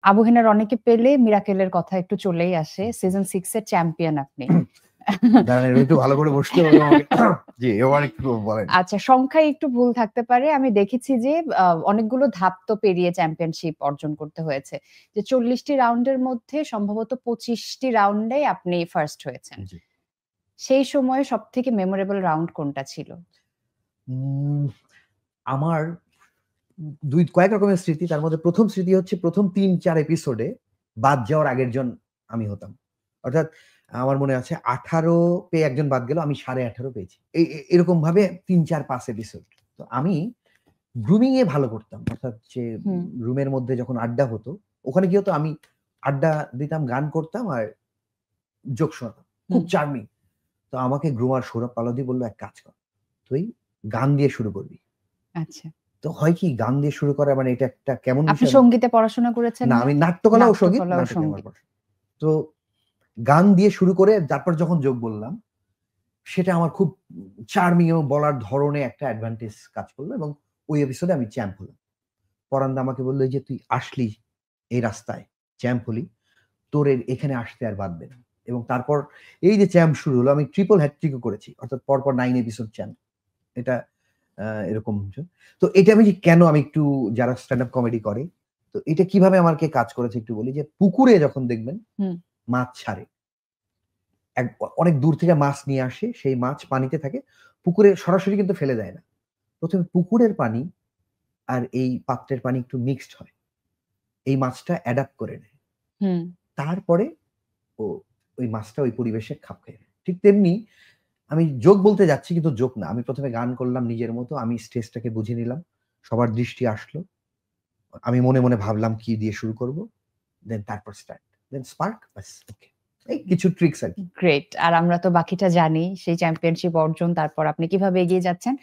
আবু হেনার অনেকে পেলে মিরাকেলের কথা একটু চলেই আসে। সিজন 6 এর চ্যাম্পিয়ন আপনি। দাঁড়ান একটু ভালো করে বসতে হবে আমাকে। জি, এবার একটু বলেন। আচ্ছা, সংখ্যায় একটু ভুল থাকতে পারে। আমি দেখেছি যে অনেকগুলো ধাপ তো পেরিয়ে চ্যাম্পিয়নশিপ অর্জন করতে হয়েছে। যে 40টি রাউন্ডের মধ্যে সম্ভবত 25টি রাউন্ডে আপনি ফার্স্ট হয়েছেন। জি। সেই সময়ে সবথেকে মেমোরেবল রাউন্ড কোনটা ছিল? আমার কয়েক রকমের স্মৃতি। তার মধ্যে প্রথম স্মৃতি হচ্ছে প্রথম ৩-৪ এপিসোডে বাদ যাওয়ার আগের জন আমি হতাম। অর্থাৎ আমার মনে আছে 18 পেয়ে একজন বাদ গেল, আমি 18.5 পেয়েছি। এরকম ভাবে ৩-৪-৫ এপিসোড। তো আমি গ্রুমিং এ ভালো করতাম। অর্থাৎ যে রুমের মধ্যে যখন আড্ডা হতো, ওখানে কি হতো আমি আড্ডা দিতাম, গান করতাম আর জোক শোনাতাম। খুব চার্মিং। তো আমাকে গ্রুমার সৌরভ পালোধি বলল, এক কাজ কর, তুই গান দিয়ে শুরু করবি। আচ্ছা। তো হয় কি, গান দিয়ে শুরু করা মানে এটা একটা কেমন আপনি বিষয়? সঙ্গীতে পড়াশোনা করেছেন না, না? আমি নাট্যকলা ও সঙ্গীত, নাট্যকলা ও নাটকে আমার সঙ্গীত। পড়াশোনা। তো গান দিয়ে শুরু করে তারপর যখন যোগ বললাম, সেটা আমার খুব চার্মিং এবং বলার ধরনে একটা অ্যাডভান্টেজ কাজ করলো এবং ওই এপিসোডে আমি চ্যাম্প হলাম। পরান্দা আমাকে বলল যে, তুই আসলি এই রাস্তায়, চ্যাম্প হলি, তোর এখানে আসতে আর বাঁধবে না। এবং তারপর এই যে চ্যাম্প শুরু হলো, আমি ট্রিপল হ্যাটট্রিকও করেছি, অর্থাৎ পরপর 9 এপিসোড চ্যাম্প। এটা এরকম। তো এটা আমি যে কেন আমি একটু, যারা স্ট্যান্ড আপ কমেডি করে, তো এটা কিভাবে আমাকে কাজ করেছে একটু বলি। যে পুকুরে যখন দেখবেন মাছ ছাড়ে, অনেক দূর থেকে মাছ নিয়ে আসে, সেই মাছ পানিতে থাকে, পুকুরে সরাসরি কিন্তু ফেলে দেয় না। প্রথমে পুকুরের পানি আর এই পাত্রের পানি একটু মিক্সড হয়, এই মাছটা অ্যাডাপ্ট করে নেয়, তারপরে ও ওই মাছটা ওই পরিবেশে খাপ খায়। ঠিক তেমনি আমি জোক বলতে যাচ্ছি, কিন্তু জোক না, আমি প্রথমে গান করলাম নিজের মতো, আমি স্টেজটাকে বুঝে নিলাম, সবার দৃষ্টি আসলো, আমি মনে মনে ভাবলাম কি দিয়ে শুরু করব, দেন তারপর স্টার্ট, দেন স্পার্ক, বাস। ওকে, এই কিছু ট্রিক্স আর কি। গ্রেট। আর আমরা তো বাকিটা জানি, সেই চ্যাম্পিয়নশিপ অর্জন, তারপর আপনি কিভাবে এগিয়ে যাচ্ছেন।